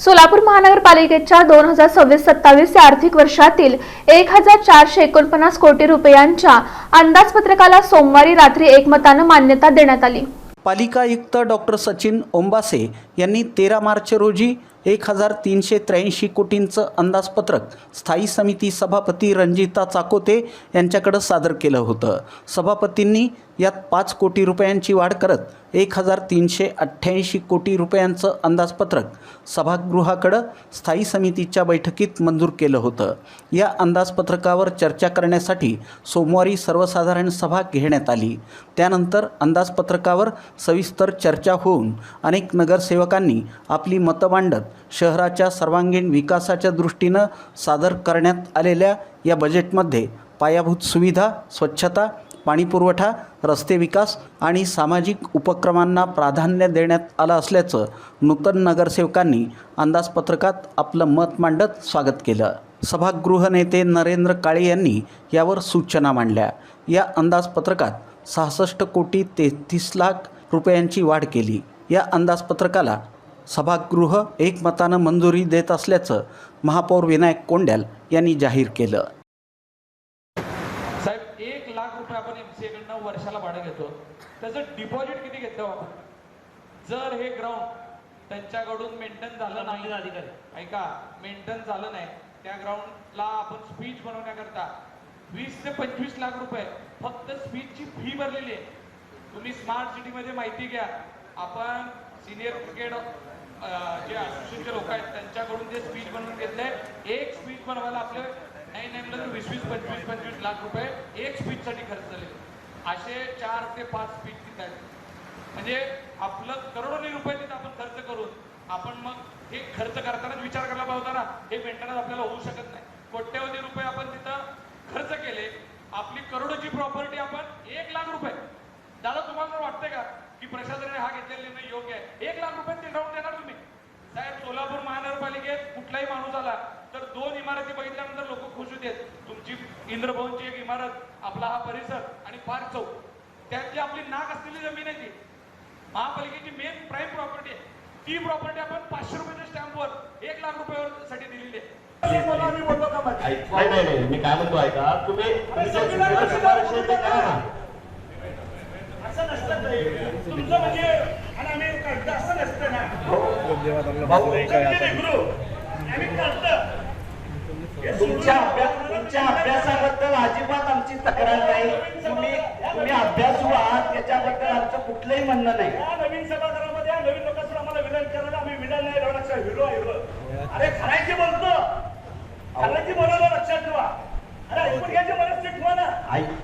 सोलापूर महानगरपालिकेच्या 2026-27 या आर्थिक वर्षातील 1449 कोटी रुपयांच्या अंदाजपत्रकाला सोमवारी रात्री एकमताने मान्यता देण्यात आली। पालिका आयुक्त डॉक्टर सचिन ओंबासे यांनी 13 मार्च रोजी 1383 कोटींचं अंदाजपत्रक स्थायी समिती सभापती रणजिता चाकोते यांच्याकडे सादर केलं होतं। सभापतींनी यात 5 कोटी रुपयांची वाढ करत 1388 कोटी रुपयांचं अंदाजपत्रक सभागृहाकडे स्थायी समितीच्या बैठकीत मंजूर केलं होतं। या अंदाजपत्रकावर चर्चा करण्यासाठी सोमवारी सर्वसाधारण सभा घेण्यात आली। त्यानंतर अंदाजपत्रकावर सविस्तर चर्चा होऊन अनेक नगरसेवकांनी आपली मतं मांडत शहराच्या सर्वांगीण विकासाच्या दृष्टीनं सादर करण्यात आलेल्या या बजेटमध्ये पायाभूत सुविधा, स्वच्छता, पाणीपुरवठा, रस्ते विकास आणि सामाजिक उपक्रमांना प्राधान्य देण्यात आलं असल्याचं नूतन नगरसेवकांनी अंदाजपत्रकात आपलं मत मांडत स्वागत केलं। सभागृह नेते नरेंद्र काळे यांनी यावर सूचना मांडल्या। या अंदाजपत्रकात 66 कोटी 33 लाख रुपयांची वाढ केली। या अंदाजपत्रकाला सभागृह एकमतानं मंजुरी देत असल्याचं महापौर विनायक कोंड्याल यांनी जाहीर केलं। साहेब 1 लाख रुपये आपण MCA कडनं वर्षाला भाडं घेतो, त्याचं डिपॉझिट किती घेतो आपण? जर हे ग्राउंड त्यांच्याकडून मेंटेन झालं नाही, अधिकारी ऐका, मेंटेन झालं नाही, त्या ग्राउंडला आपण स्पीच बनवण्याकरता 20 ते 25 लाख रुपये फक्त स्पीचची फी भरलेली आहे। तुम्ही स्मार्ट सिटीमध्ये माहिती घ्या, आपण सिनियर क्रिकेट जे असोसिएशनचे लोक आहेत त्यांच्याकडून जे स्पीच बनवून घेतले, एक स्पीच बनवायला आपले नाही म्हणलं तर 20-25 लाख रुपये एक स्पीचसाठी खर्च झाले। असे 4 ते 5 स्पीच तिथं आहेत, म्हणजे आपलं करोडोनी रुपये तिथं आपण खर्च करून आपण मग हे खर्च करतानाच विचार करायला पाहिजे होता ना, हे मेंटेनन्स आपल्याला होऊ शकत नाही। कोट्यवधी रुपये आपण तिथं खर्च केले, आपली करोडोची प्रॉपर्टी आपण 1 लाख रुपये। दादा तुम्हाला वाटतंय का की प्रशासनाने हा घेतलेला निर्णय योग्य आहे? 1 लाख रुपये ते ग्राउंड देणार तुम्ही? साहेब सोलापूर महानगरपालिकेत कुठलाही माणूस आला तर 2 इमारती बघितल्यानंतर लोक खुश होतात। तुमची इंद्रभवनची एक इमारत, आपला हा परिसर आणि पार्क चौक, त्यातली आपली नाक असलेली जमीन आहे ती महापालिकेची मेन प्राईम प्रॉपर्टी आहे। ती प्रॉपर्टी आपण 500 रुपयाच्या स्टॅम्पवर 1 लाख रुपयासाठी दिलेली आहे। नाही, मी काय म्हणतो ऐका, तुम्ही असं नसतं तुमचं, म्हणजे आम्ही असं नसतं ना, तुमच्या अभ्यासाबद्दल अजिबात आमची तक्रार नाही। तुम्ही अभ्यासू आहात, त्याच्याबद्दल आमचं कुठलंही म्हणणं नाही। नवीन सभागृहामध्ये नवीन लोकांसमोर आम्हाला विधान करायला आम्ही विधान नाही लक्षात हिरो हिरो, अरे खरायची बोलतो, खरायची बोलायला लक्षात ठेवा, अरे ऐकून घ्यायची मनस्थिती ठेवा ना।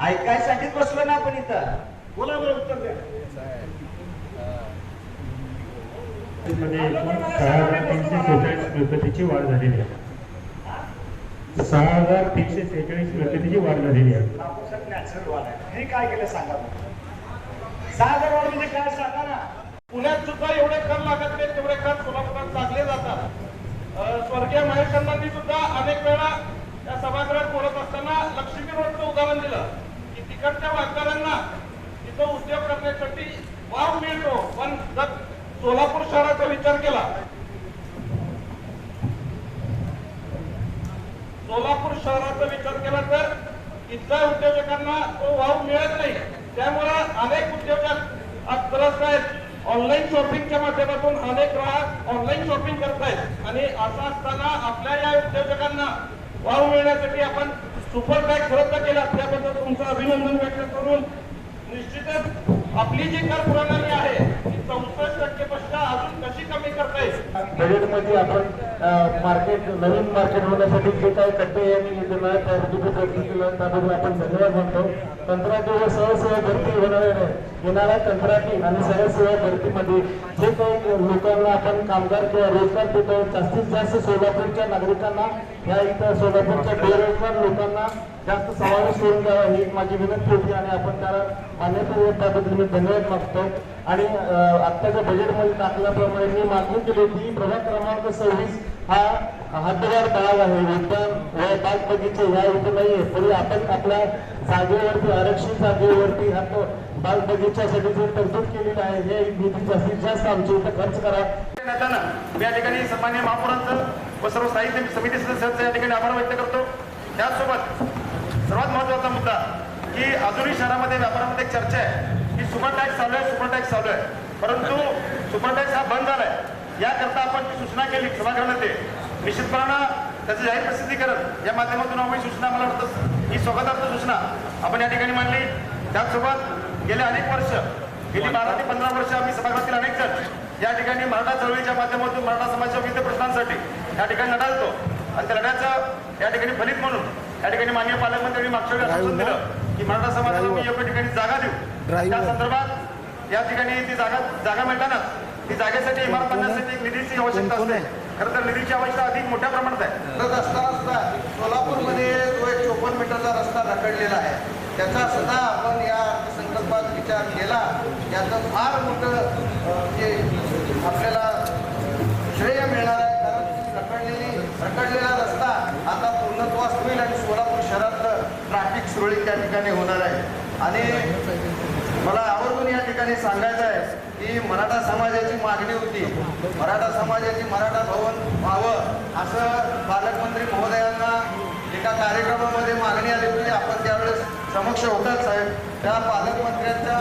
ऐकायसाठीच बसलो ना आपण इथं, बोला बरं उत्तर द्या। 6346 मिळकतीची वाढ झालेली आहे। 6346 मिळकतीची वाढ झालेली आहे। नॅचरल वाढ आहे, हे काय केलं सांगा? 6000 वाढ म्हणजे काय सांगा ना? पुण्यात सुद्धा एवढे कर लागत नाहीत, तेवढे कर सोलापुरात लागले जातात। स्वर्गीय महेशांनी सुद्धा अनेक वेळा त्या सभागृहात बोलत असताना लक्ष्मी रोडचं उदाहरण दिलं की तिकडच्या वारकऱ्यांना तिथं उद्योग करण्यासाठी वाव मिळतो, पण जर सोलापूर शहराचा विचार केला, सोलापूर शहराचा विचार केला तर इथल्या उद्योजकांना तो वाव मिळत नाही। त्यामुळे अनेक उद्योजक आज त्रस्त आहेत। ऑनलाईन शॉपिंगच्या माध्यमातून अनेक ग्राहक ऑनलाईन शॉपिंग करतायत आणि असं असताना आपल्या या उद्योजकांना वाव मिळण्यासाठी आपण सुपर टॅक्स रद्द केला, त्याबद्दल तुमचं अभिनंदन व्यक्त करून निश्चितच आपली जी कर प्रणाली आहे ती 64% पेक्षा अजून कशी कमी करता येईल। बजेटमध्ये आपण मार्केट, नवीन मार्केट होण्यासाठी जे काही कट्टे यांनी दिलं त्याबद्दल प्रयत्न केला, त्याबद्दल आपण धन्यवाद मानतो। कंत्राटी व सहसेवा भरती येणाऱ्या कंत्राटी आणि सहसेवा भरतीमध्ये जे काही लोकांना आपण कामगार किंवा रोजगार देतो, जास्तीत जास्त सोलापूरच्या नागरिकांना, या इथं सोलापूरच्या बेरोजगार लोकांना जास्त समावेश करून द्यावा ही माझी विनंती होती आणि आपण त्याला मान्यता त्याबद्दल मी धन्यवाद मागतो। आणि आत्ताच्या बजेटमध्ये टाकल्याप्रमाणे मी मागणी केली होती, प्रभाग क्रमांक 26 हा हातगार तलाव आहे, उद्यान व बाग बगीचे ह्या इथे नाही आहे, तरी आपण आपल्या जागेवरती, आरक्षित जागेवरती हा बाग बगीच्यासाठी जर तरतूद केली केलेलं आहे. हे निधी जास्तीत जास्त आमच्या इथं खर्च करा. मी या ठिकाणी सन्माननीय महापौरांचं व सर्व स्थायी समिती सदस्यांचं या ठिकाणी आभार व्यक्त करतो. त्याचसोबत सर्वात महत्त्वाचा मुद्दा की अजूनही शहरामध्ये व्यापारामध्ये एक चर्चा आहे की सुपर टॅक्स चालू आहे, सुपर टॅक्स चालू आहे, परंतु सुपर टॅक्स हा बंद झालाय. याकरता आपण सूचना केली सभागृहामध्ये, निश्चितपणानं त्याचं जाहीर प्रसिद्धीकरण या माध्यमातून आम्ही सूचना, मला वाटतं ही स्वागतार्थ सूचना आपण या ठिकाणी मांडली. त्याचसोबत गेले अनेक वर्ष, गेली 12 ते 15 वर्ष आम्ही सभागृहातील अनेक जण या ठिकाणी मराठा चळवळीच्या माध्यमातून मराठा समाजाच्या विविध प्रश्नांसाठी या ठिकाणी लढालतो आणि त्या लढ्याचं या ठिकाणी फलित म्हणून या ठिकाणी माननीय पालकमंत्र्यांनी मागच्या वेळी आश्वासन दिलं की मराठा समाजाला मी योग्य ठिकाणी जागा देऊ. त्या संदर्भात या ठिकाणी ती जागा मिळताना ती जागेसाठी इमारत बांधण्यासाठी एक निधीची आवश्यकता असते. खरं तर निधीची आवश्यकता अधिक मोठ्या प्रमाणात आहे. रस्ता सोलापूरमध्ये जो एक 54 मीटरचा रस्ता रखडलेला आहे, त्याचा सुद्धा आपण या अर्थसंकल्पात विचार केला. याचं फार मोठं जे आपल्याला श्रेय मिळणार आहे, कारण रखडलेला रस्ता आता पूर्णत्वास होईल आणि सोलापूर शहरातलं ट्रॅफिक सुरळीत त्या ठिकाणी होणार आहे. आणि मला आवर्जून या ठिकाणी सांगायचं आहे की मराठा समाजाची मागणी होती, मराठा समाजाची मराठा भवन व्हावं असं पालकमंत्री महोदयांना एका कार्यक्रमामध्ये मागणी आली होती. आपण त्यावेळेस समक्ष होतात साहेब. त्या पालकमंत्र्यांच्या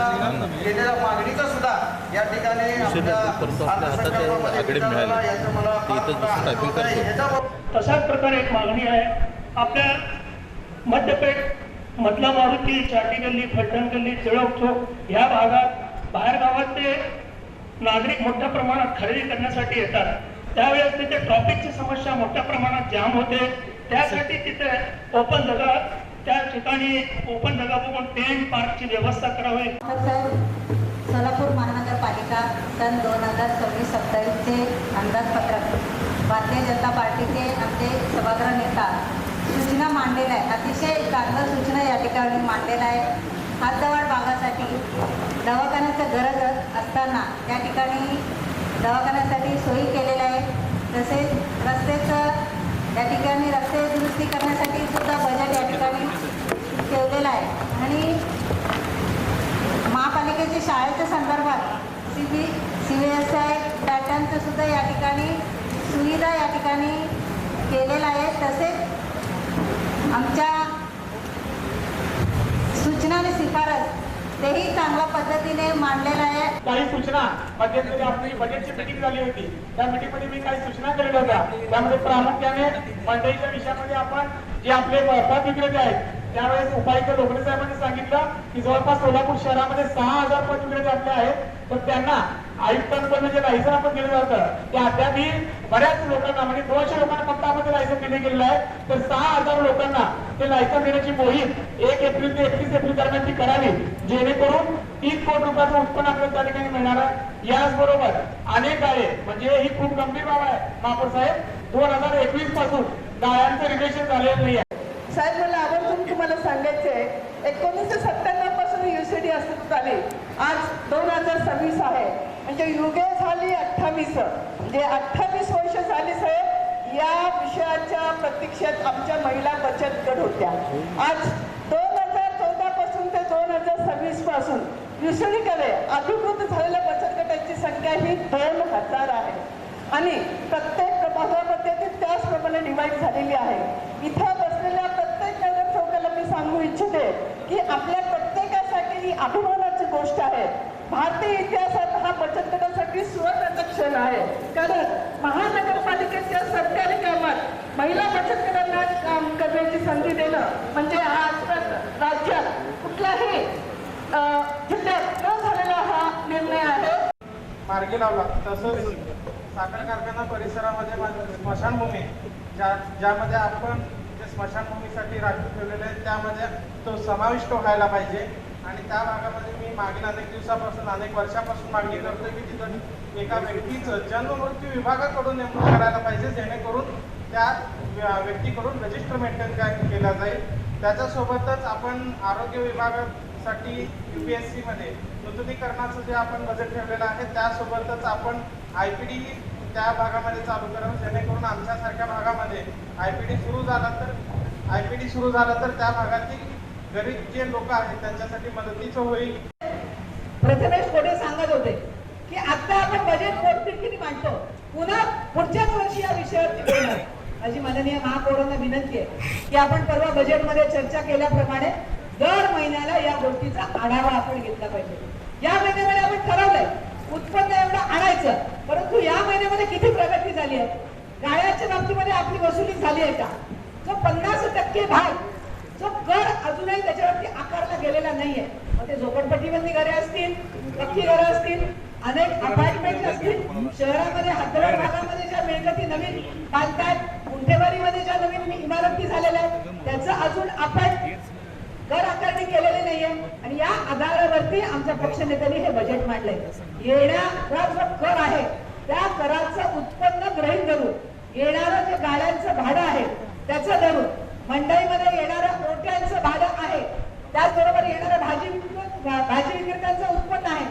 केलेल्या मागणीचा सुद्धा या ठिकाणी आपल्या अर्थसंकल्पामध्ये विचार झाला. याचं मला तशाच प्रकारे एक मागणी आहे. आपल्या मध्यपेठ मधला मारुती, चाटी गल्ली, फलटण गल्ली, टिळक चौक या भागात बाहेर गावात ते नागरिक मोठ्या प्रमाणात खरेदी करण्यासाठी येतात. त्यावेळेस तिथे ट्रॅफिकची समस्या मोठ्या प्रमाणात जाम होते. त्यासाठी तिथे ओपन जागा, त्या ठिकाणी ओपन जागा बघून टेंट पार्कची व्यवस्था करावी. सोलापूर महानगरपालिका सन 2026-27 चे अंदाजपत्रक भारतीय जनता पार्टीचे आमचे सभागृह नेता सूचना मांडलेला आहे. अतिशय चांगलं सूचना या ठिकाणी मांडलेला आहे. हातजवळ भागासाठी दवाखान्याचं गरज असताना त्या ठिकाणी दवाखान्यासाठी सोयी केलेल्या आहे. तसेच रस्त्याचं या ठिकाणी रस्ते दुरुस्ती करण्यासाठी सुद्धा बजेट या ठिकाणी ठेवलेलं आहे. आणि महापालिकेच्या शाळेच्या संदर्भात CBSI पॅटर्नचं सुद्धा या ठिकाणी सुविधा या ठिकाणी केलेलं आहे. तसेच आमच्या सूचना आणि शिफारस तेही चांगल्या पद्धतीने मांडलेलं आहे. काही सूचना मध्यंतरी आपली बजेटची मीटिंग झाली होती. त्या मीटिंगमध्ये मी काही सूचना केलेल्या होत्या. त्यामध्ये प्रामुख्याने मंडईच्या विषयामध्ये आपण जे आपले पथ विक्रेते आहेत, त्यावेळेस उपायुक्त लोकरे साहेबांनी सांगितलं की जवळपास सोलापूर शहरामध्ये 6000 पथ विक्रेते आपले आहेत. तर त्यांना आयुक्तांकडून जे लायसन आपण दिलं जातं ते अद्यापही बऱ्याच लोकांना, म्हणजे 200 लोकांना फक्त आपण ते लायसन दिले गेलेलं आहे. तर 6000 लोकांना ते लायसन देण्याची मोहीम 1 एप्रिल ते 31 एप्रिल दरम्यान ती करावी, जेणेकरून 3 कोटी रुपयाचं उत्पन्न आपल्याला त्या ठिकाणी मिळणार आहे. याचबरोबर अनेक गाळे, म्हणजे ही खूप गंभीर बाब आहे महापौर साहेब, 2021 पासून गाळ्यांचं रिलेशन झालेलं नाही आहे. साहेब, मला आवर्जून तुम्हाला सांगायचं आहे, 1997 पासून UCD अस्तित्वात आली. आज 2026 आहे, म्हणजे युगे झाली 28, म्हणजे 28 वर्ष झाली साहेब. या विषयाच्या प्रतीक्षेत आमच्या महिला बचत गट होत्या. आज 2014 पासून ते 2026 पासून UCDकडे अधिकृत झालेल्या बचत गटांची संख्या ही 2000 आहे आणि प्रत्येक भागामध्ये ती त्याचप्रमाणे डिवाईड झालेली आहे. इथं बसलेल्या प्रत्येक नगरसेवकाला मी सांगू इच्छिते की आपल्या प्रत्येकासाठी ही अभिमानाची गोष्ट आहे. भारतीय इतिहासात हा बचत गटासाठी सुवर्णाचा क्षण आहे. कारण महानगरपालिकेच्या सरकारी कामात महिला बचत गटांना काम करण्याची संधी देणं म्हणजे आज राज्यात कुठल्याही जिल्ह्यात न झालेला हा निर्णय आहे. मार्गी लावला. तसंच साखर कारखाना परिसरामध्ये स्मशानभूमी ज्यामध्ये आपण जे स्मशानभूमीसाठी राखीव ठेवलेले आहेत त्यामध्ये तो समाविष्ट व्हायला पाहिजे. आणि त्या भागामध्ये मी मागील अनेक दिवसापासून, अनेक वर्षापासून मागणी करतोय की तिथं एका व्यक्तीचं जन्ममृत्यू विभागाकडून नेमणूक करायला पाहिजे, जेणेकरून त्या व्यक्तीकडून रजिस्टर मेंटेन केला जाईल. त्याच्यासोबतच आपण आरोग्य विभागासाठी UPSC मध्ये नूतनीकरणाचं जे आपण बजेट ठेवलेलं आहे त्यासोबतच आपण IPD त्या भागामध्ये चालू करावं, जेणेकरून आमच्यासारख्या भागामध्ये IPD सुरू झाला तर त्या भागातील गरीब जे लोक आहेत त्यांच्यासाठी मदतीचं होईल. प्रथमेश कोडे सांगत होते बजेट पोटतिडकीने मांडतो, पुन्हा पुढच्याच वर्षी या विषयावरती बोलणार. माझी माननीय महापौरांना विनंती आहे की आपण परवा बजेटमध्ये चर्चा केल्याप्रमाणे दर महिन्याला या गोष्टीचा आढावा आपण घेतला पाहिजे. या महिन्यामध्ये आपण ठरवलंय उत्पन्न एवढं आणायचं, परंतु या महिन्यामध्ये किती प्रगती झाली आहे? गाळ्याच्या बाबतीमध्ये आपली वसुली झाली आहे का? जो 50% भाग जो कर अजूनही त्याच्यावरती आकारला गेलेला नाहीये. मग ते झोपडपट्टीमधली घरे असतील, पक्की घरं असतील, अनेक अपार्टमेंट असतील, शहरामध्ये हातवड भागामध्ये ज्या मिळकती नवीन बांधतायत, गुंठेवारीमध्ये ज्या नवीन इमारती झालेल्या आहेत, त्याचं अजून आपण कर आकारणी केलेली नाहीये. आणि या आधारावरती आमच्या पक्षनेत्यांनी हे बजेट मांडलंय. येणारा जो कर आहे त्या कराचं उत्पन्न गृहीत धरून, येणारं जे गाड्यांचं भाडं आहे त्याचं धरून, मंडईमध्ये येणारं मोठ्यांचं भाडं आहे, त्याचबरोबर येणारं भाजी विक्रेत्यांचं उत्पन्न आहे,